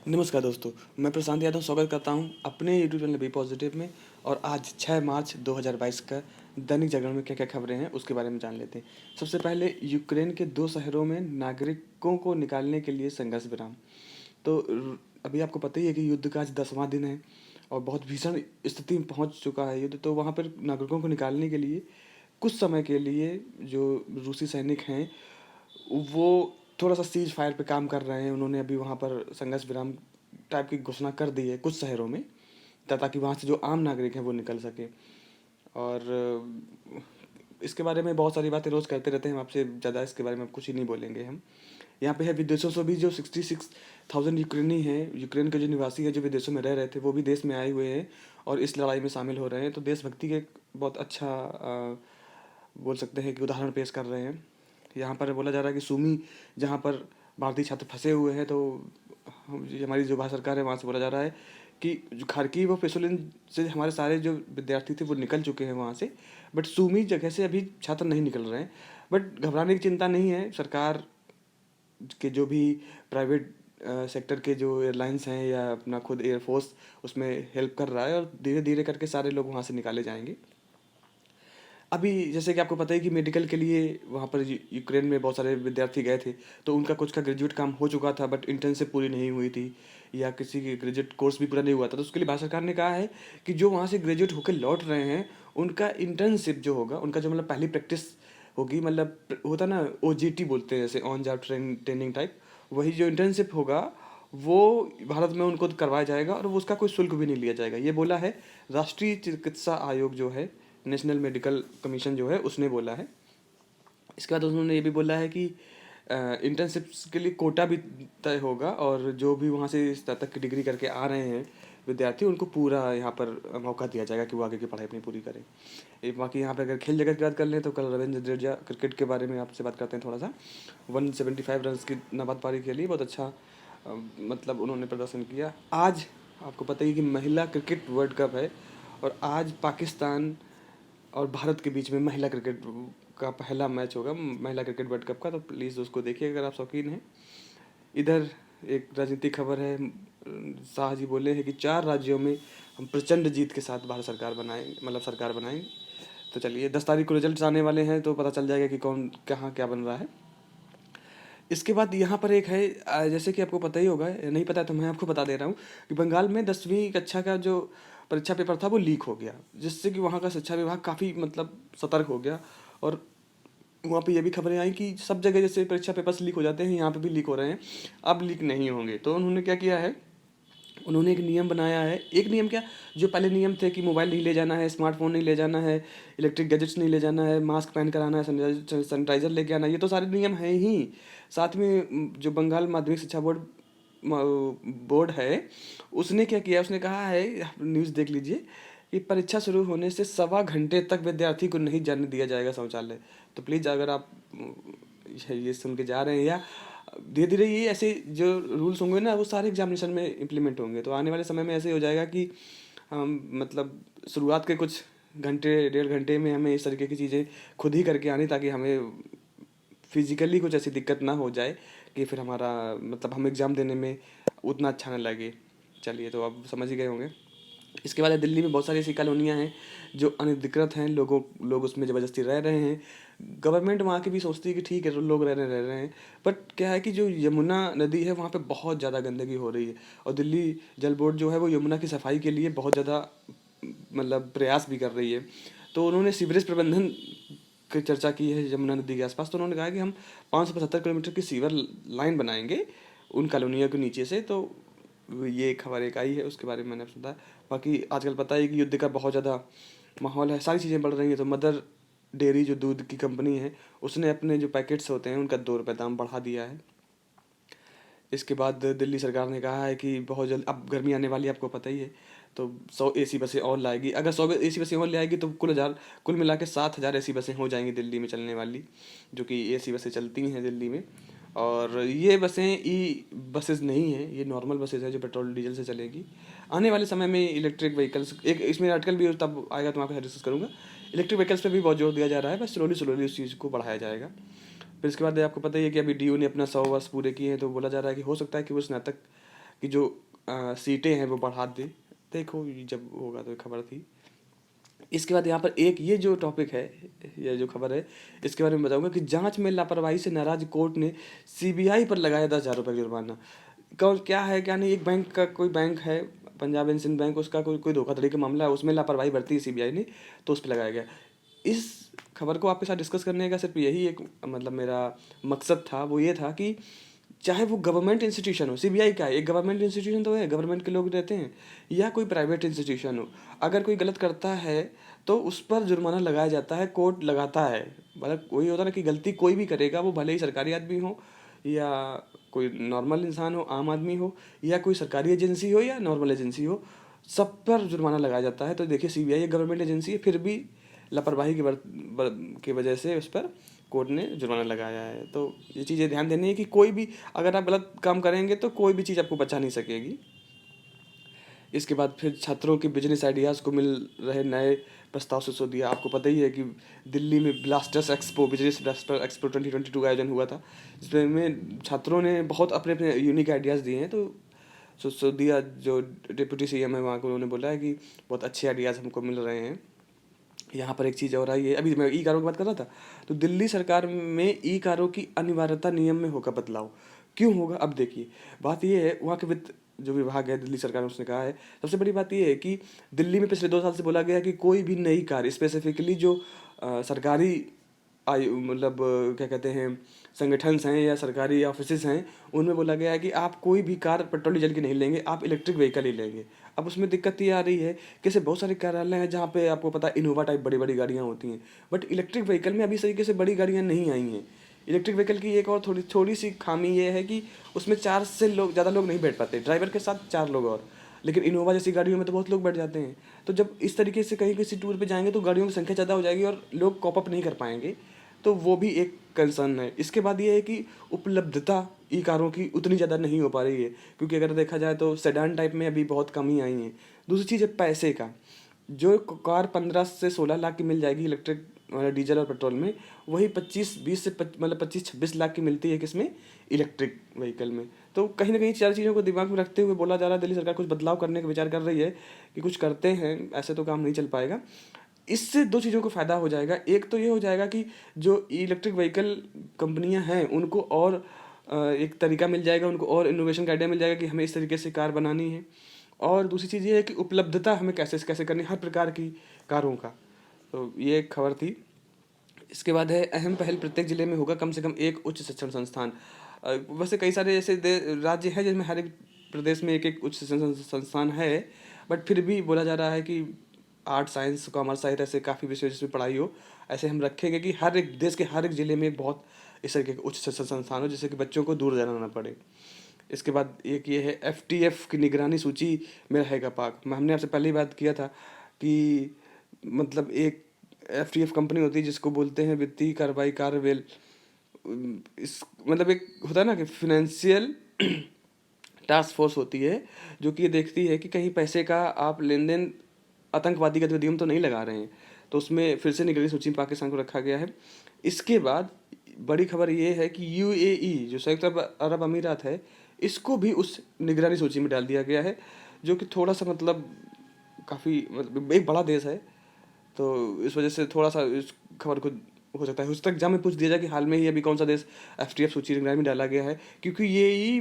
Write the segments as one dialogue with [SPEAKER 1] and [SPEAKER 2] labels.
[SPEAKER 1] नमस्कार दोस्तों, मैं प्रशांत यादव स्वागत करता हूं अपने यूट्यूब चैनल बी पॉजिटिव में। और आज 6 मार्च 2022 का दैनिक जागरण में क्या-क्या खबरें हैं उसके बारे में जान लेते हैं। सबसे पहले यूक्रेन के 2 शहरों में नागरिकों को निकालने के लिए संघर्ष विराम। तो अभी आपको पता ही है कि युद्ध का आज 10वां दिन है और बहुत भीषण स्थिति में पहुंच चुका है युद्ध। तो वहाँ पर नागरिकों को निकालने के लिए कुछ समय के लिए जो रूसी सैनिक हैं वो थोड़ा-सा सीज़ फायर पे काम कर रहे हैं। उन्होंने अभी वहाँ पर संघर्ष विराम टाइप की घोषणा कर दी है कुछ शहरों में, ताकि वहाँ से जो आम नागरिक हैं वो निकल सकें। और इसके बारे में बहुत सारी बातें रोज़ करते रहते हैं, हम आपसे ज़्यादा इसके बारे में अब कुछ ही नहीं बोलेंगे हम। यहाँ पे है विदेशों से भी जो 66,000 यूक्रेनी हैं, यूक्रेन के जो निवासी हैं जो विदेशों में रह रहे थे, वो भी देश में आए हुए हैं और इस लड़ाई में शामिल हो रहे हैं। तो देशभक्ति के एक बहुत अच्छा बोल सकते हैं कि उदाहरण पेश कर रहे हैं। यहाँ पर बोला जा रहा है कि सुमी जहाँ पर भारतीय छात्र फंसे हुए हैं, तो हमारी जो भारत सरकार है वहाँ से बोला जा रहा है कि जो खार्किव और पेसोलिन से हमारे सारे जो विद्यार्थी थे वो निकल चुके हैं वहाँ से, बट सुमी जगह से अभी छात्र नहीं निकल रहे हैं। बट घबराने की चिंता नहीं है, सरकार के जो भी प्राइवेट सेक्टर के जो एयरलाइंस हैं या अपना खुद एयरफोर्स उसमें हेल्प कर रहा है और धीरे धीरे करके सारे लोग वहाँ से निकाले जाएंगे। अभी जैसे कि आपको पता है कि मेडिकल के लिए वहाँ पर यूक्रेन में बहुत सारे विद्यार्थी गए थे, तो उनका कुछ का ग्रेजुएट काम हो चुका था बट इंटर्नशिप पूरी नहीं हुई थी या किसी की ग्रेजुएट कोर्स भी पूरा नहीं हुआ था। तो उसके लिए भारत सरकार ने कहा है कि जो वहाँ से ग्रेजुएट होकर लौट रहे हैं उनका इंटर्नशिप जो होगा, उनका जो मतलब पहली प्रैक्टिस होगी, मतलब होता ना OJT बोलते हैं जैसे ऑन जॉब ट्रेनिंग टाइप, वही जो इंटर्नशिप होगा वो भारत में उनको करवाया जाएगा और वो उसका कोई शुल्क भी नहीं लिया जाएगा। ये बोला है राष्ट्रीय चिकित्सा आयोग जो है, नेशनल मेडिकल कमीशन जो है, उसने बोला है। इसके बाद उन्होंने ये भी बोला है कि इंटर्नशिप्स के लिए कोटा भी तय होगा और जो भी वहाँ से स्नातक की डिग्री करके आ रहे हैं विद्यार्थी, उनको पूरा यहाँ पर मौका दिया जाएगा कि वो आगे की पढ़ाई अपनी पूरी करें। बाकी यहाँ पे अगर खेल जगत की बात कर लें तो कल रविंद्र जडेजा क्रिकेट के बारे में आपसे बात करते हैं थोड़ा सा। 175 रन की नाबाद पारी खेली, बहुत अच्छा मतलब उन्होंने प्रदर्शन किया। आज आपको पता ही है कि महिला क्रिकेट वर्ल्ड कप है और आज पाकिस्तान और भारत के बीच में महिला क्रिकेट का पहला मैच होगा, महिला क्रिकेट वर्ल्ड कप का। तो प्लीज़ उसको देखिए अगर आप शौकीन हैं। इधर एक राजनीतिक खबर है, शाह जी बोले हैं कि 4 राज्यों में हम प्रचंड जीत के साथ भारत सरकार बनाएंगे, मतलब सरकार बनाएंगे। तो चलिए 10 तारीख को रिजल्ट आने वाले हैं तो पता चल जाएगा कि कौन कहाँ क्या बन रहा है। इसके बाद यहाँ पर एक है, जैसे कि आपको पता ही होगा, नहीं पता है तो मैं आपको बता दे रहा हूँ कि बंगाल में 10वीं कक्षा का जो परीक्षा पेपर था वो लीक हो गया, जिससे कि वहाँ का शिक्षा विभाग काफ़ी मतलब सतर्क हो गया। और वहाँ पे ये भी खबरें आई कि सब जगह जैसे परीक्षा पेपर्स लीक हो जाते हैं, यहाँ पे भी लीक हो रहे हैं, अब लीक नहीं होंगे। तो उन्होंने क्या किया है, उन्होंने एक नियम बनाया है। एक नियम क्या, जो पहले नियम थे कि मोबाइल नहीं ले जाना है, स्मार्टफोन नहीं ले जाना है, इलेक्ट्रिक गैजेट्स नहीं ले जाना है, मास्क पहन कर आना है, सैनिटाइजर लेके आना है, ये तो सारे नियम हैं ही। साथ में जो बंगाल माध्यमिक शिक्षा बोर्ड बोर्ड है, उसने क्या किया, उसने कहा है, न्यूज़ देख लीजिए, कि परीक्षा शुरू होने से 1.25 घंटे तक विद्यार्थी को नहीं जाने दिया जाएगा शौचालय। तो प्लीज़ अगर आप ये सुन के जा रहे हैं या धीरे धीरे ये ऐसे जो रूल्स होंगे ना वो सारे एग्जामिनेशन में इम्प्लीमेंट होंगे, तो आने वाले समय में ऐसे हो जाएगा कि हम मतलब शुरुआत के कुछ घंटे 1.5 घंटे में हमें इस तरीके की चीज़ें खुद ही करके आनी, ताकि हमें फिजिकली कुछ ऐसी दिक्कत ना हो जाए कि फिर हमारा मतलब हम एग्ज़ाम देने में उतना अच्छा ना लगे। चलिए, तो अब समझ ही गए होंगे। इसके बाद दिल्ली में बहुत सारी ऐसी कॉलोनियाँ हैं जो अनधिकृत हैं, लोग उसमें ज़बरदस्ती रह रहे हैं। गवर्नमेंट वहाँ की भी सोचती है कि ठीक है लोग रह रहे हैं, बट क्या है कि जो यमुना नदी है वहाँ पे बहुत ज़्यादा गंदगी हो रही है और दिल्ली जल बोर्ड जो है वो यमुना की सफाई के लिए बहुत ज़्यादा मतलब प्रयास भी कर रही है। तो उन्होंने सीवरेज प्रबंधन की चर्चा की है यमुना नदी के आसपास। तो उन्होंने कहा कि हम 575 किलोमीटर की सीवर लाइन बनाएंगे उन कॉलोनियों के नीचे से। तो ये खबर एक आई है, उसके बारे में मैंने सुना। बाकी आजकल पता है कि युद्ध का बहुत ज़्यादा माहौल है, सारी चीज़ें बढ़ रही हैं। तो मदर डेयरी जो दूध की कंपनी है उसने अपने जो पैकेट्स होते हैं उनका 2 रुपये दाम बढ़ा दिया है। इसके बाद दिल्ली सरकार ने कहा है कि बहुत जल्द, अब गर्मी आने वाली है आपको पता ही है, तो 100 AC बसें और लाएगी। अगर 100 AC बसें और ले आएगी तो कुल मिला के 7,000 AC बसें हो जाएंगी दिल्ली में चलने वाली, जो कि AC बसें चलती हैं दिल्ली में। और ये बसें बसेस नहीं हैं, ये नॉर्मल बसेस हैं जो पेट्रोल डीजल से चलेगी। आने वाले समय में इलेक्ट्रिक व्हीकल्स, एक इसमें आर्टिकल भी तब आएगा तो मैं आपको डिस्कस करूँगा। इलेक्ट्रिक व्हीकल्स पे भी बहुत जोर दिया जा रहा है, बस स्लोली स्लोली उस चीज़ को बढ़ाया जाएगा। फिर इसके बाद आपको पता ही है कि अभी DU ने अपना 100 वर्ष पूरे किए हैं, तो बोला जा रहा है कि हो सकता है कि वो स्नातक कि जो सीटें हैं वो बढ़ा दे। देखो ये जब होगा तो खबर थी। इसके बाद यहाँ पर एक ये जो टॉपिक है, ये जो खबर है, इसके बारे में बताऊंगा कि जांच में लापरवाही से नाराज कोर्ट ने सीबीआई पर लगाया 10,000 रुपये जुर्माना। कौन क्या है क्या नहीं, एक बैंक का कोई बैंक है, पंजाब एंड सिंध बैंक, उसका कोई कोई धोखाधड़ी का मामला है, उसमें लापरवाही बरती है सीबीआई ने, तो उस पर लगाया गया। इस खबर को आपके साथ डिस्कस करने का सिर्फ यही एक मतलब मेरा मकसद था, वो ये था कि चाहे वो गवर्नमेंट इंस्टीट्यूशन हो, सीबीआई क्या है, एक गवर्नमेंट इंस्टीट्यूशन तो है, गवर्नमेंट के लोग रहते हैं, या कोई प्राइवेट इंस्टीट्यूशन हो, अगर कोई गलत करता है तो उस पर जुर्माना लगाया जाता है, कोर्ट लगाता है। मतलब वही होता है ना कि गलती कोई भी करेगा, वो भले ही सरकारी आदमी हो या कोई नॉर्मल इंसान हो, आम आदमी हो, या कोई सरकारी एजेंसी हो या नॉर्मल एजेंसी हो, सब पर जुर्माना लगाया जाता है। तो देखिए सीबीआई एक गवर्नमेंट एजेंसी है, फिर भी लापरवाही की वजह से उस पर कोर्ट ने जुर्माना लगाया है। तो ये चीज़ें ध्यान देनी है कि कोई भी अगर आप गलत काम करेंगे तो कोई भी चीज़ आपको बचा नहीं सकेगी। इसके बाद फिर छात्रों के बिजनेस आइडियाज़ को मिल रहे नए प्रस्ताव से सो दिया। आपको पता ही है कि दिल्ली में blasters expo, business blaster expo 2022 का आयोजन हुआ था, जिसमें छात्रों ने बहुत अपने अपने यूनिक आइडियाज़ दिए हैं। तो दिया जो डिप्टी सीएम है वहाँ को, उन्होंने बोला है कि बहुत अच्छे आइडियाज़ हमको मिल रहे हैं। यहाँ पर एक चीज़ और आई है, अभी मैं ई कारों की बात कर रहा था, तो दिल्ली सरकार में ई कारों की अनिवार्यता नियम में होगा बदलाव। क्यों होगा, अब देखिए बात ये है, वहाँ के वित्त जो विभाग है दिल्ली सरकार ने, उसने कहा है, सबसे बड़ी बात ये है कि दिल्ली में पिछले 2 साल से बोला गया कि कोई भी नई कार, स्पेसिफिकली जो सरकारी आयु मतलब क्या कहते हैं संगठन्स हैं या सरकारी ऑफिसेज हैं, उनमें बोला गया है कि आप कोई भी कार पेट्रोल डीजल की नहीं लेंगे, आप इलेक्ट्रिक व्हीकल ही लेंगे। अब उसमें दिक्कत ये आ रही है कि ऐसे बहुत सारे कार्यालय हैं जहाँ पे आपको पता है इनोवा टाइप बड़ी बड़ी गाड़ियाँ होती हैं, बट इलेक्ट्रिक व्हीकल में अभी इस तरीके से बड़ी गाड़ियाँ नहीं आई हैं। इलेक्ट्रिक व्हीकल की एक और थोड़ी सी खामी ये है कि उसमें 4 से ज़्यादा लोग नहीं बैठ पाते, ड्राइवर के साथ 4 लोग और, लेकिन इनोवा जैसी गाड़ियों में तो बहुत लोग बैठ जाते हैं। तो जब इस तरीके से कहीं किसी टूर पे जाएंगे तो गाड़ियों की संख्या ज़्यादा हो जाएगी और लोग कॉप अप नहीं कर पाएंगे, तो वो भी एक कंसर्न है। इसके बाद ये है कि उपलब्धता ई कारों की उतनी ज़्यादा नहीं हो पा रही है, क्योंकि अगर देखा जाए तो सेडान टाइप में अभी बहुत कम ही आई हैं। दूसरी चीज़ है पैसे का, जो कार 15 से 16 लाख की मिल जाएगी इलेक्ट्रिक डीजल और पेट्रोल में, वही 25-20 से 25 मतलब 25-26 लाख की मिलती है किसमें, इलेक्ट्रिक व्हीकल में। तो कहीं ना कहीं 4 चीज़ों को दिमाग में रखते हुए बोला जा रहा है दिल्ली सरकार कुछ बदलाव करने का विचार कर रही है कि कुछ करते हैं, ऐसे तो काम नहीं चल पाएगा। इससे 2 चीज़ों को फ़ायदा हो जाएगा। एक तो ये हो जाएगा कि जो इलेक्ट्रिक व्हीकल कंपनियां हैं उनको और एक तरीका मिल जाएगा, उनको और इनोवेशन का आइडिया मिल जाएगा कि हमें इस तरीके से कार बनानी है। और दूसरी चीज़ ये है कि उपलब्धता हमें कैसे कैसे करनी है हर प्रकार की कारों का। तो ये एक खबर थी। इसके बाद है अहम पहल, प्रत्येक जिले में होगा कम से कम एक उच्च शिक्षण संस्थान। वैसे कई सारे ऐसे राज्य हैं जिसमें हर एक प्रदेश में एक एक उच्च शिक्षण संस्थान है, बट फिर भी बोला जा रहा है कि आर्ट साइंस कॉमर्स साइंस ऐसे काफ़ी विषय जिसमें पढ़ाई हो, ऐसे हम रखेंगे कि हर एक देश के हर एक ज़िले में एक बहुत इस तरीके के उच्च शिक्षण संस्थान हो, जिससे कि बच्चों को दूर जाना ना पड़े। इसके बाद एक ये है एफटीएफ की निगरानी सूची में रहेगा पाक। हमने आपसे पहले ही बात किया था कि मतलब एक एफटीएफ कंपनी होती है जिसको बोलते हैं वित्तीय कार्रवाई कार्यबल। इस मतलब एक होता है ना कि फिनेंशियल टास्क फोर्स होती है जो कि ये देखती है कि कहीं पैसे का आप लेन देन आतंकवादी गतिविधियों में तो नहीं लगा रहे हैं, तो उसमें फिर से निगरानी सूची में पाकिस्तान को रखा गया है। इसके बाद बड़ी खबर ये है कि यूएई जो संयुक्त अरब अमीरात है, इसको भी उस निगरानी सूची में डाल दिया गया है, जो कि थोड़ा सा मतलब काफ़ी मतलब एक बड़ा देश है, तो इस वजह से थोड़ा सा इस खबर को हो सकता है उस तक एग्जाम में पूछ दिया जाए कि हाल में ही अभी कौन सा देश एफटीएफ सूची निगरानी में डाला गया है, क्योंकि ये ही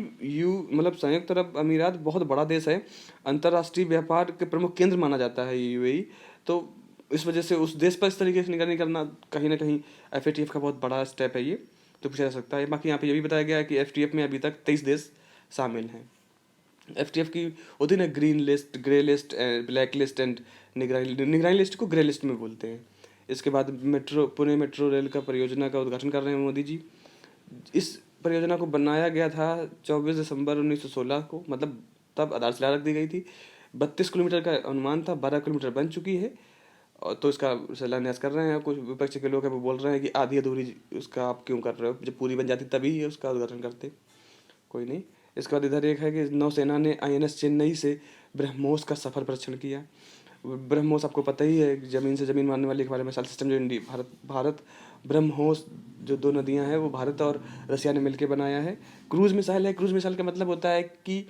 [SPEAKER 1] मतलब संयुक्त अरब अमीरात बहुत बड़ा देश है, अंतर्राष्ट्रीय व्यापार के प्रमुख केंद्र माना जाता है यूएई। तो इस वजह से उस देश पर इस तरीके से निगरानी करना कहीं ना कहीं एफएटीएफ का बहुत बड़ा स्टेप है ये, तो पूछा जा सकता है। बाकी यहाँ पे ये भी बताया गया है कि एफटीएफ में अभी तक 23 देश शामिल हैं। एफटीएफ की होती है ना green list, grey list, black list and निगरानी लिस्ट को ग्रे लिस्ट में बोलते हैं। इसके बाद पुणे मेट्रो रेल का परियोजना का उद्घाटन कर रहे हैं मोदी जी। इस परियोजना को बनाया गया था 24 दिसंबर 1916 को, मतलब तब आधारशिला रख दी गई थी। 32 किलोमीटर का अनुमान था, 12 किलोमीटर बन चुकी है, और तो इसका शिलान्यास कर रहे हैं। कुछ विपक्ष के लोग हैं वो बोल रहे हैं कि आधी अधूरी उसका आप क्यों कर रहे हो, जब पूरी बन जाती तभी उसका उद्घाटन करते। कोई नहीं। इसके बाद इधर एक है कि नौसेना ने आईएनएस चेन्नई से ब्रह्मोस का सफल परीक्षण किया। ब्रह्मोस आपको पता ही है, जमीन से जमीन मारने वाली हमारे मिसाइल सिस्टम जो भारत ब्रह्मोस जो 2 नदियां हैं वो भारत और रसिया ने मिलकर बनाया है। क्रूज मिसाइल है। क्रूज मिसाइल का मतलब होता है कि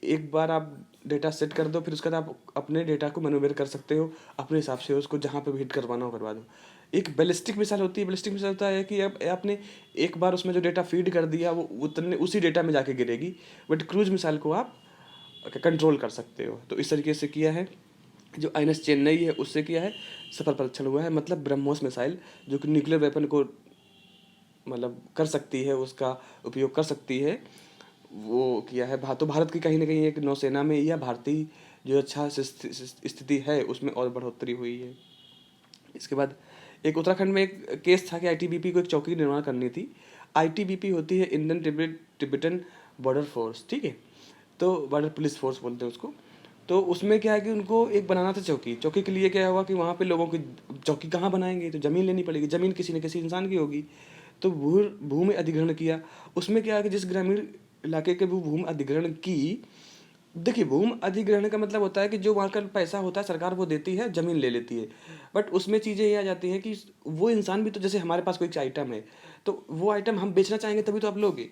[SPEAKER 1] एक बार आप डेटा सेट कर दो, फिर उसके बाद आप अपने डेटा को मैन्युवर कर सकते हो अपने हिसाब से, उसको जहाँ पे भी हिट करवाना हो करवा दो। एक बैलिस्टिक मिसाइल होती है, बैलिस्टिक मिसाइल होता है कि अब आपने एक बार उसमें जो डेटा फीड कर दिया वो उतने उसी डेटा में जाके गिरेगी, बट क्रूज मिसाइल को आप कंट्रोल कर सकते हो। तो इस तरीके से किया है। जो आईएनएस चेन्नई है उससे किया है, सफल परीक्षण हुआ है। मतलब ब्रह्मोस मिसाइल जो कि न्यूक्लियर वेपन को मतलब कर सकती है, उसका उपयोग कर सकती है, वो किया है। तो भारत की कहीं ना कहीं एक नौसेना में या भारतीय जो अच्छा स्थिति है उसमें और बढ़ोतरी हुई है। इसके बाद एक उत्तराखंड में एक केस था कि आईटीबीपी को एक चौकी निर्माण करनी थी। आईटीबीपी होती है इंडियन तिब्बतन बॉर्डर फोर्स, ठीक है, तो बॉर्डर पुलिस फोर्स बोलते हैं उसको। तो उसमें क्या है कि उनको एक बनाना था चौकी। चौकी के लिए क्या हुआ कि वहाँ पे लोगों की चौकी कहाँ बनाएंगे, तो ज़मीन लेनी पड़ेगी, ज़मीन किसी न किसी इंसान की होगी। तो भूमि अधिग्रहण किया। उसमें क्या है कि जिस ग्रामीण इलाके के वो भूमि अधिग्रहण की, देखिए भूमि अधिग्रहण का मतलब होता है कि जो वहाँ का पैसा होता है सरकार वो देती है, ज़मीन ले लेती है। बट उसमें चीज़ें ये आ जाती हैं कि वो इंसान भी तो, जैसे हमारे पास कोई आइटम है तो वो आइटम हम बेचना चाहेंगे तभी तो आप लोगे।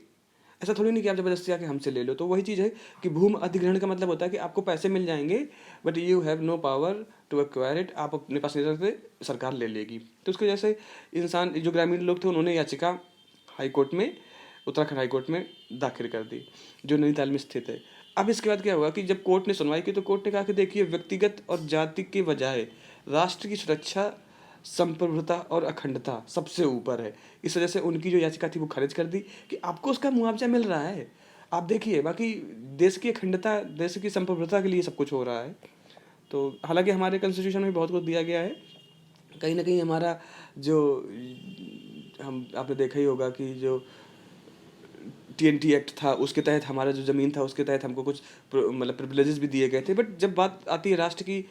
[SPEAKER 1] ऐसा थोड़ी नहीं कि आप ज़बरदस्ती आके हमसे ले लो। तो वही चीज़ है कि भूमि अधिग्रहण का मतलब होता है कि आपको पैसे मिल जाएंगे but you have no power to acquire it, आप अपने पास नहीं रखते, सरकार ले लेगी। तो उसकी वजह से इंसान, जो ग्रामीण लोग थे, उन्होंने याचिका हाईकोर्ट में, उत्तराखंड हाईकोर्ट में दाखिल कर दी, जो नैनीताल में स्थित है। अब इसके बाद क्या हुआ कि जब कोर्ट ने सुनवाई की तो कोर्ट ने कहा कि देखिए व्यक्तिगत और जाति के बजाय राष्ट्र की सुरक्षा, संप्रभुता और अखंडता सबसे ऊपर है। इस वजह से उनकी जो याचिका थी वो खारिज कर दी कि आपको उसका मुआवजा मिल रहा है, आप देखिए, बाकी देश की अखंडता, देश की संप्रभुता के लिए सब कुछ हो रहा है। तो हालांकि हमारे कॉन्स्टिट्यूशन में बहुत कुछ दिया गया है, कहीं ना कहीं हमारा जो, हम आपने देखा ही होगा कि जो टीएनटी एक्ट था उसके तहत हमारा जो ज़मीन था उसके तहत हमको कुछ मतलब प्रिविलेजेस भी दिए गए थे। बट जब बात आती है राष्ट्र की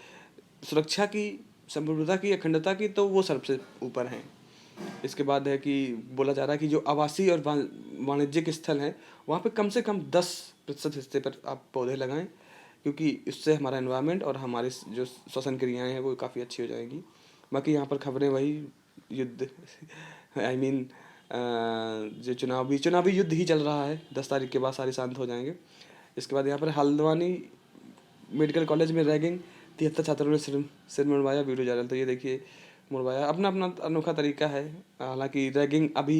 [SPEAKER 1] सुरक्षा की, संप्रभुता की, अखंडता की, तो वो सबसे ऊपर हैं। इसके बाद है कि बोला जा रहा है कि जो आवासीय और वाणिज्यिक स्थल हैं वहाँ पे कम से कम 10% हिस्से पर आप पौधे लगाएं, क्योंकि इससे हमारा एनवायरनमेंट और हमारे जो श्वसन क्रियाएँ हैं वो काफ़ी अच्छी हो जाएंगी। बाकी यहाँ पर खबरें वही युद्ध आई मीन जो चुनावी युद्ध ही चल रहा है। 10 तारीख के बाद सारे शांत हो जाएंगे। इसके बाद यहाँ पर हल्द्वानी मेडिकल कॉलेज में रैगिंग, 73 छात्रों ने सिर मुड़वाया, वीडियो जारी। तो ये देखिए, मुड़वाया, अपना अपना अनोखा तरीका है। हालांकि रैगिंग अभी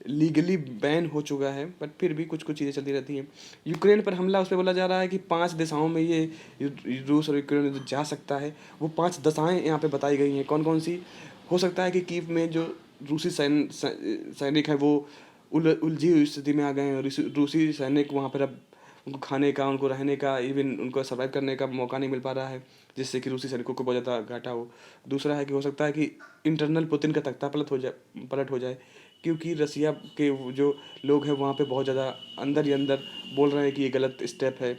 [SPEAKER 1] लीगली बैन हो चुका है, बट फिर भी कुछ कुछ चीज़ें चलती रहती हैं। यूक्रेन पर हमला, उस पर बोला जा रहा है कि 5 दिशाओं में ये रूस और यूक्रेन जा सकता है। वो 5 दिशाएं यहाँ पे बताई गई हैं। कौन कौन सी हो सकता है कि कीव में जो रूसी सैनिक है वो उलझी हुई स्थिति में आ गए हैं। रूसी सैनिक वहाँ पर अब उनको खाने का, उनको रहने का, इवन उनको सर्वाइव करने का मौका नहीं मिल पा रहा है, जिससे कि रूसी सैनिकों को बहुत ज़्यादा घाटा हो। दूसरा है कि हो सकता है कि इंटरनल पुतिन का तख्ता पलट हो जाए, क्योंकि रसिया के जो लोग हैं वहाँ पे बहुत ज़्यादा अंदर ही अंदर बोल रहे हैं कि ये गलत स्टेप है,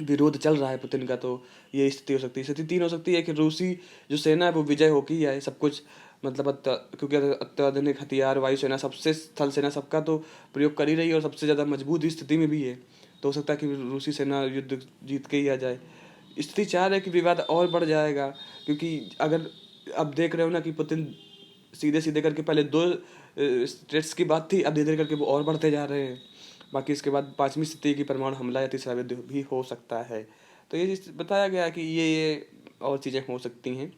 [SPEAKER 1] विरोध चल रहा है पुतिन का। तो ये स्थिति हो सकती है। स्थिति 3 हो सकती है कि रूसी जो सेना है वो विजय होके ही आए सब कुछ, मतलब क्योंकि अत्याधुनिक हथियार, वायुसेना सबसे, थल सेना सबका तो प्रयोग कर ही रही है और सबसे ज़्यादा मजबूत स्थिति में भी है। तो हो सकता है कि रूसी सेना युद्ध जीत के ही आ जाए। स्थिति 4 है कि विवाद और बढ़ जाएगा, क्योंकि अगर अब देख रहे हो ना कि पुतिन सीधे सीधे करके पहले 2 स्टेट्स की बात थी, अब धीरे धीरे करके वो और बढ़ते जा रहे हैं। बाकी इसके बाद 5वीं स्थिति की परमाणु हमला या तीसरा युद्ध भी हो सकता है। तो ये बताया गया कि ये और चीज़ें हो सकती हैं।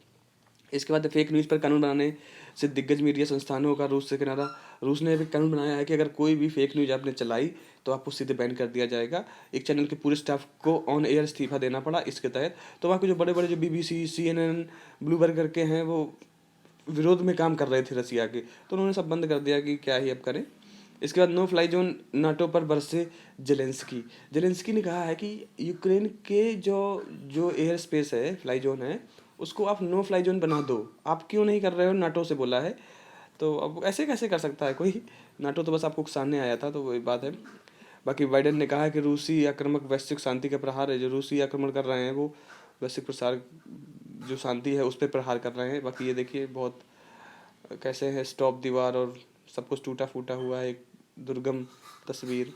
[SPEAKER 1] इसके बाद फेक न्यूज़ पर कानून बनाने से दिग्गज मीडिया संस्थानों का रूस से किनारा। रूस ने भी कानून बनाया है कि अगर कोई भी फेक न्यूज़ आपने चलाई तो आपको सीधे बैन कर दिया जाएगा। एक चैनल के पूरे स्टाफ को ऑन एयर इस्तीफा देना पड़ा इसके तहत। तो वहाँ के जो बड़े बड़े जो BBC, CNN, ब्लूबर्ग करके हैं वो विरोध में काम कर रहे थे रसिया के, तो उन्होंने सब बंद कर दिया कि क्या ही अब करें। इसके बाद नो फ्लाई जोन नाटो पर बरसे जेलेंस्की ने कहा है कि यूक्रेन के जो जो एयर स्पेस है, फ्लाई जोन है, उसको आप नो फ्लाई जोन बना दो। आप क्यों नहीं कर रहे हो, नाटो से बोला है। तो अब ऐसे कैसे कर सकता है कोई, नाटो तो बस आपको उकसाने आया था, तो वही बात है। बाकी बाइडेन ने कहा है कि रूसी आक्रमक वैश्विक शांति का प्रहार है। जो रूसी आक्रमण कर रहे हैं वो वैश्विक प्रसार जो शांति है उस पर प्रहार कर रहे हैं। बाकी ये देखिए बहुत कैसे है, स्टॉप दीवार और सब कुछ टूटा फूटा हुआ है, एक दुर्गम तस्वीर।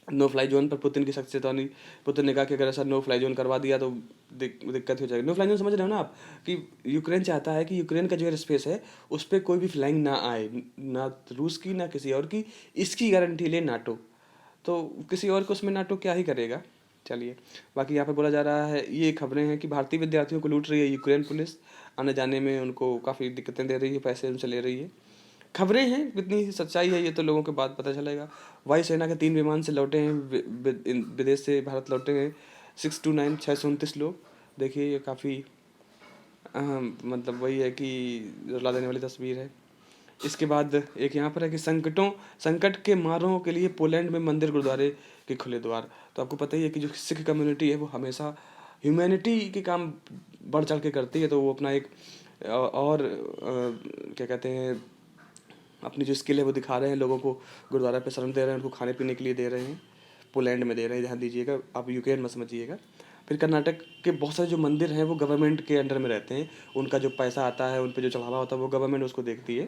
[SPEAKER 1] नो फ्लाई जोन पर पुतिन की सख्त चेतावनी। पुतिन ने कहा कि अगर ऐसा नो फ्लाई जोन करवा दिया तो दिक्कत हो जाएगी। नो फ्लाई जोन समझ रहे हो ना आप, कि यूक्रेन चाहता है कि यूक्रेन का जो एयर स्पेस है उस पर कोई भी फ्लाइंग ना आए, ना रूस की ना किसी और की। इसकी गारंटी ले नाटो, तो किसी और को उसमें नाटो क्या ही करेगा। चलिए, बाकी यहाँ पे बोला जा रहा है, ये खबरें हैं कि भारतीय विद्यार्थियों को लूट रही है यूक्रेन पुलिस, आने जाने में उनको काफ़ी दिक्कतें दे रही है, पैसे उनसे ले रही है। खबरें हैं, कितनी सच्चाई है ये तो लोगों के बाद पता चलेगा। वायुसेना के 3 विमान से लौटे हैं, विदेश से भारत लौटे हैं 629 629 लोग। देखिए ये काफ़ी मतलब वही है कि रुला देने वाली तस्वीर है। इसके बाद एक यहाँ पर है कि संकट के मारों के लिए पोलैंड में मंदिर गुरुद्वारे के खुले द्वार। तो आपको पता ही है कि जो सिख कम्युनिटी है वो हमेशा ह्यूमैनिटी के काम बढ़ चढ़ के करती है, तो वो अपना एक और क्या कहते हैं, अपनी जो स्किल है वो दिखा रहे हैं लोगों को, गुरुद्वारा पे शरण दे रहे हैं, उनको खाने पीने के लिए दे रहे हैं, पोलैंड में दे रहे हैं, ध्यान दीजिएगा, आप यूक्रेन मत समझिएगा। फिर कर्नाटक के बहुत सारे जो मंदिर हैं वो गवर्नमेंट के अंडर में रहते हैं, उनका जो पैसा आता है, उन पर जो चढ़ावा होता है वो गवर्नमेंट उसको देखती है।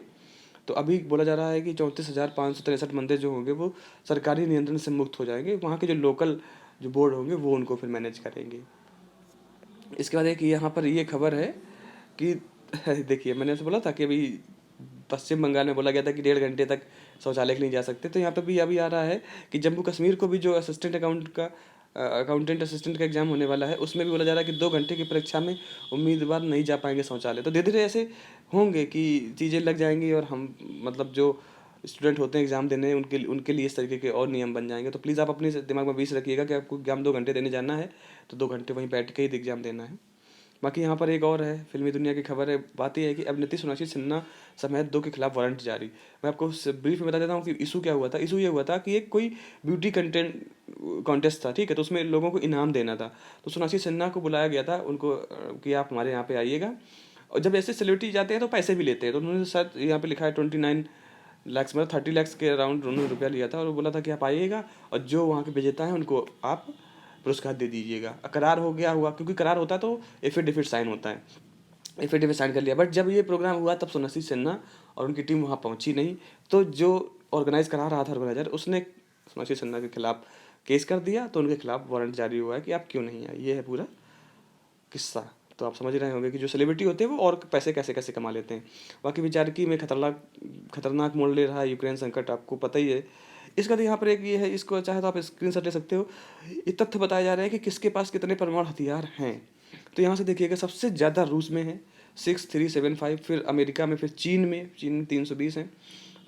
[SPEAKER 1] तो अभी बोला जा रहा है कि 34,563 मंदिर जो होंगे वो सरकारी नियंत्रण से मुक्त हो जाएंगे, वहाँ के जो लोकल जो बोर्ड होंगे वो उनको फिर मैनेज करेंगे। इसके बाद एक यहाँ पर ये खबर है कि देखिए, मैंने ऐसे बोला था कि अभी पश्चिम बंगाल में बोला गया था कि 1.5 घंटे तक शौचालय के नहीं जा सकते, तो यहाँ पे भी अभी आ रहा है कि जम्मू कश्मीर को भी जो अकाउंटेंट असिस्टेंट का एग्जाम होने वाला है, उसमें भी बोला जा रहा है कि 2 घंटे की परीक्षा में उम्मीदवार नहीं जा पाएंगे शौचालय। तो धीरे धीरे ऐसे होंगे कि चीज़ें लग जाएंगी, और हम मतलब जो स्टूडेंट होते हैं एग्ज़ाम देने, उनके उनके लिए इस तरीके के और नियम बन जाएंगे। तो प्लीज़ आप अपने दिमाग में 20 रखिएगा कि आपको एग्जाम 2 घंटे देने जाना है, तो 2 घंटे वहीं बैठ के ही एग्जाम देना है। बाकी यहाँ पर एक और है, फिल्मी दुनिया की खबर है। बात यह है कि अब नीतीश सोनाक्षी सिन्हा समेत 2 के खिलाफ वारंट जारी। मैं आपको ब्रीफ में बता देता हूँ कि इशू क्या हुआ था। इशू ये हुआ था कि एक कोई ब्यूटी कंटेंट कॉन्टेस्ट था, ठीक है, तो उसमें लोगों को इनाम देना था। तो सोनाक्षी सिन्हा को बुलाया गया था उनको कि आप हमारे यहाँ पे आइएगा, और जब ऐसे सेलिब्रिटी जाते हैं तो पैसे भी लेते हैं। तो उन्होंने शायद यहाँ पे लिखा है 29 लाख, मतलब 30 लाख के अराउंड उन्होंने रुपया लिया था, और बोला था कि आप आइएगा और जो वहाँ के विजेता है उनको आप पुरस्कार दे दीजिएगा। करार हो गया हुआ, क्योंकि करार होता है तो एफिडेविट साइन होता है, एफिडेविट साइन कर लिया। बट जब ये प्रोग्राम हुआ तब सोनाक्षी सिन्हा और उनकी टीम वहाँ पहुँची नहीं, तो जो ऑर्गेनाइज करा रहा था ऑर्गेनाइजर, उसने सोनाक्षी सिन्हा के खिलाफ केस कर दिया, तो उनके खिलाफ वारंट जारी हुआ है कि आप क्यों नहीं आए। ये है पूरा किस्सा। तो आप समझ रहे होंगे कि जो सेलिब्रिटी होते हैं वो और पैसे कैसे कैसे कमा लेते हैं। बाकी विचारकी में खतरनाक मोड़ ले रहा है यूक्रेन संकट, आपको पता ही है। इसका तो यहाँ पर एक ये है, इसको चाहे तो आप स्क्रीनशॉट ले सकते हो। ये तथ्य बताया जा रहा है कि किसके पास कितने परमाणु हथियार हैं। तो यहाँ से देखिएगा, सबसे ज़्यादा रूस में है 6375, फिर अमेरिका में, फिर चीन में 320 है।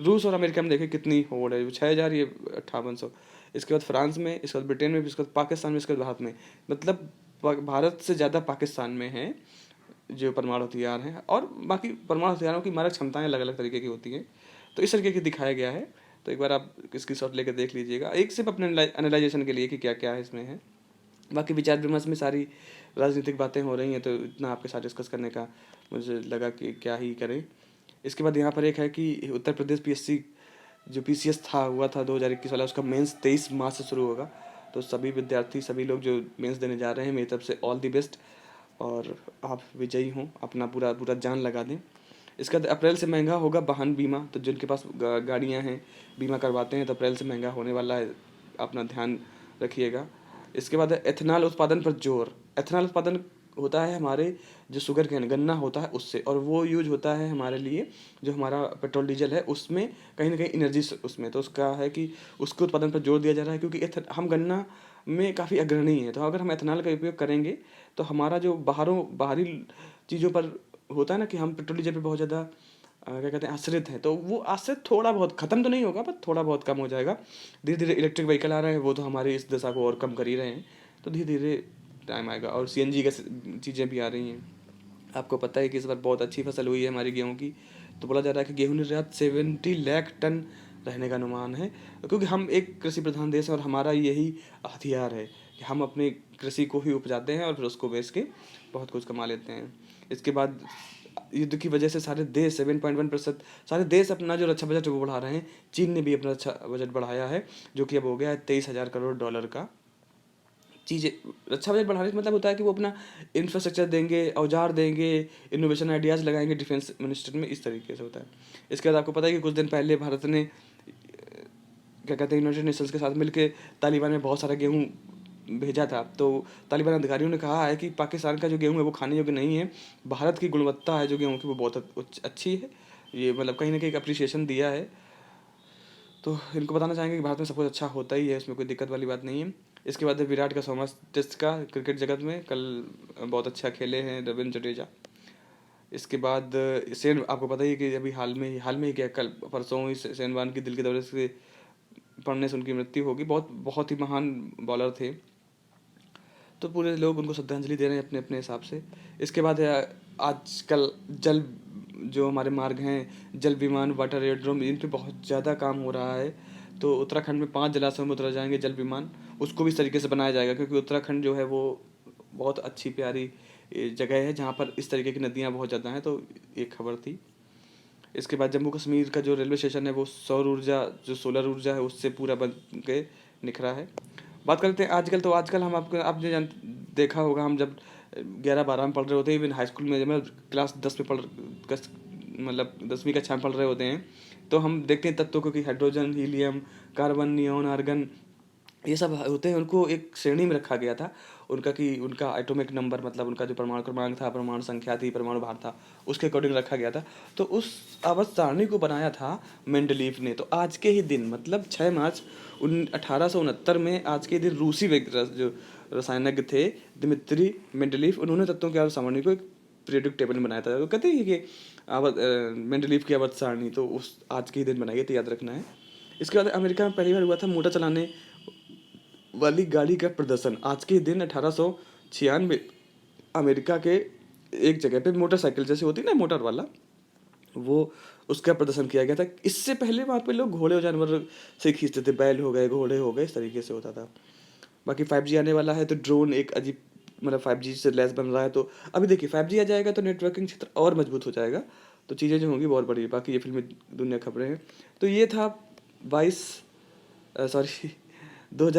[SPEAKER 1] रूस और अमेरिका में देखिए कितनी होड़ है, 6000, ये 5800। इसके बाद फ्रांस में, इसके बाद ब्रिटेन में, इसके बाद पाकिस्तान में, इसके बाद भारत में। मतलब भारत से ज़्यादा पाकिस्तान में है जो परमाणु हथियार हैं, और बाकी परमाणु हथियारों की मारक क्षमताएं अलग अलग तरीके की होती हैं। तो इस तरीके की दिखाया गया है। तो एक बार आप इसकी शॉट लेकर देख लीजिएगा, एक सिर्फ अपने एनालाइजेशन के लिए कि क्या क्या है इसमें है। बाकी विचार विमर्श में सारी राजनीतिक बातें हो रही हैं, तो इतना आपके साथ डिस्कस करने का मुझे लगा कि क्या ही करें। इसके बाद यहाँ पर एक है कि उत्तर प्रदेश पीएससी जो पीसीएस हुआ था 2021 वाला, उसका मेंस 23 मार्च से शुरू होगा। तो सभी विद्यार्थी, सभी लोग जो मेंस देने जा रहे हैं, मेरी तरफ से ऑल दी बेस्ट, और आप विजयी हों, अपना पूरा पूरा जान लगा दें। इसका अप्रैल से महंगा होगा वाहन बीमा, तो जिनके पास गाड़ियाँ हैं, बीमा करवाते हैं, तो अप्रैल से महंगा होने वाला है, अपना ध्यान रखिएगा। इसके बाद एथेनॉल उत्पादन पर जोर। एथेनॉल उत्पादन होता है हमारे जो शुगर कैन, गन्ना होता है उससे, और वो यूज होता है हमारे लिए, जो हमारा पेट्रोल डीजल है उसमें कहीं ना कहीं एनर्जी उसमें, तो उसका है कि उसके उत्पादन पर जोर दिया जा रहा है, क्योंकि हम गन्ना में काफ़ी अग्रणी है। तो अगर हम एथेनॉल का उपयोग करेंगे तो हमारा जो बाहरी चीज़ों पर होता है ना, कि हम पेट्रोल डीजल पर बहुत ज़्यादा क्या कहते हैं आश्रित है, तो वो आश्रित थोड़ा बहुत ख़त्म तो नहीं होगा, पर थोड़ा बहुत कम हो जाएगा। धीरे धीरे इलेक्ट्रिक व्हीकल आ रहे हैं, वो तो हमारी इस दशा को और कम कर ही रहे हैं, तो धीरे धीरे टाइम आएगा। और सीएनजी का चीज़ें भी आ रही हैं। आपको पता है कि इस बार बहुत अच्छी फसल हुई है हमारी गेहूं की, तो बोला जा रहा है कि गेहूं निर्यात 70 लाख टन रहने का अनुमान है, क्योंकि हम एक कृषि प्रधान देश हैं और हमारा यही हथियार है कि हम अपने कृषि को ही उपजाते हैं और फिर उसको बेच के बहुत कुछ कमा लेते हैं। इसके बाद युद्ध की वजह से सारे देश 7.1% सारे देश अपना जो रक्षा बजट वो बढ़ा रहे हैं। चीन ने भी अपना रक्षा बजट बढ़ाया है, जो कि अब हो गया है 23,000 करोड़ डॉलर का। चीज़ें रक्षा बजट बढ़ाने का मतलब होता है कि वो अपना इंफ्रास्ट्रक्चर देंगे, औजार देंगे, इनोवेशन आइडियाज़ लगाएंगे डिफेंस मिनिस्टर में, इस तरीके से होता है। इसके बाद आपको पता है कि कुछ दिन पहले भारत ने क्या कहते हैं यूनाइटेड नेशंस के साथ मिलकर तालिबान में बहुत सारा गेहूँ भेजा था। तो तालिबान अधिकारियों ने कहा है कि पाकिस्तान का जो गेहूँ है वो खाने योग्य नहीं है, भारत की गुणवत्ता है जो गेहूँ की वो बहुत अच्छी है। ये मतलब कहीं ना कहीं अप्रिसिएशन दिया है। तो इनको बताना चाहेंगे कि भारत में सब कुछ अच्छा होता ही है, इसमें कोई दिक्कत वाली बात नहीं है। इसके बाद है विराट का 100वां टेस्ट का क्रिकेट जगत में, कल बहुत अच्छा खेले हैं रविंद्र जडेजा। इसके बाद सेन, आपको पता ही है कि अभी हाल में ही क्या, कल परसों ही सेन वान की दिल के दौरे से पड़ने से उनकी मृत्यु होगी। बहुत बहुत ही महान बॉलर थे, तो पूरे लोग उनको श्रद्धांजलि दे रहे हैं अपने अपने हिसाब से। इसके बाद है आजकल जल, जो हमारे मार्ग हैं, जल विमान, वाटर एयरड्रोम, इन पे बहुत ज़्यादा काम हो रहा है। तो उत्तराखंड में 5 जलाशयों में उतरा जाएंगे जल विमान, उसको भी इस तरीके से बनाया जाएगा, क्योंकि उत्तराखंड जो है वो बहुत अच्छी प्यारी जगह है जहाँ पर इस तरीके की नदियाँ बहुत ज़्यादा हैं। तो ये खबर थी। इसके बाद जम्मू कश्मीर का जो रेलवे स्टेशन है वो सौर ऊर्जा, जो सोलर ऊर्जा है उससे पूरा बन के निखरा है। बात करते हैं आजकल, तो आजकल हम आपको आपने देखा होगा, हम जब 11-12 में पढ़ रहे होते हैं, इवन हाई स्कूल में, जब मैं क्लास 10 में मतलब 10वीं कक्षा में पढ़ रहे होते हैं, तो हम देखते हैं तत्वों को कि hydrogen, helium, carbon, neon, argon, ये सब होते हैं। उनको एक श्रेणी में रखा गया था, उनका कि उनका एटॉमिक नंबर, मतलब उनका जो परमाणु क्रमांक था, परमाणु संख्या थी, परमाणु भार था, उसके अकॉर्डिंग रखा गया था। तो उस आवर्त सारणी को बनाया था मेंडलीव ने। तो आज के ही दिन, मतलब 6 मार्च 1869 में, आज के दिन रूसी जो रसायनज्ञ थे दिमित्री मेंडलीव, उन्होंने तत्वों की आवर्त सारणी को एक पीरियोडिक टेबल में बनाया था। तो कहते हैं कि मेंडलीव की आवर्त सारणी तो उस आज के ही दिन बनाई गई, तो याद रखना है। इसके बाद अमेरिका में पहली बार हुआ था मोटर चलाने वाली गाड़ी का प्रदर्शन। आज के दिन 1896 अमेरिका के एक जगह पे मोटरसाइकिल जैसे होती ना, मोटर वाला, वो उसका प्रदर्शन किया गया था। इससे पहले वहाँ पे लोग घोड़े और जानवर से खींचते थे, बैल हो गए, घोड़े हो गए, इस तरीके से होता था। बाकी 5G आने वाला है, तो ड्रोन एक अजीब, मतलब 5G से लैस बन रहा है। तो अभी देखिए 5G आ जाएगा तो नेटवर्किंग क्षेत्र और मजबूत हो जाएगा, तो चीज़ें जो होंगी बहुत बड़ी। बाकी ये फिल्मी दुनिया खबरें हैं। तो ये था 22 सॉरी 2000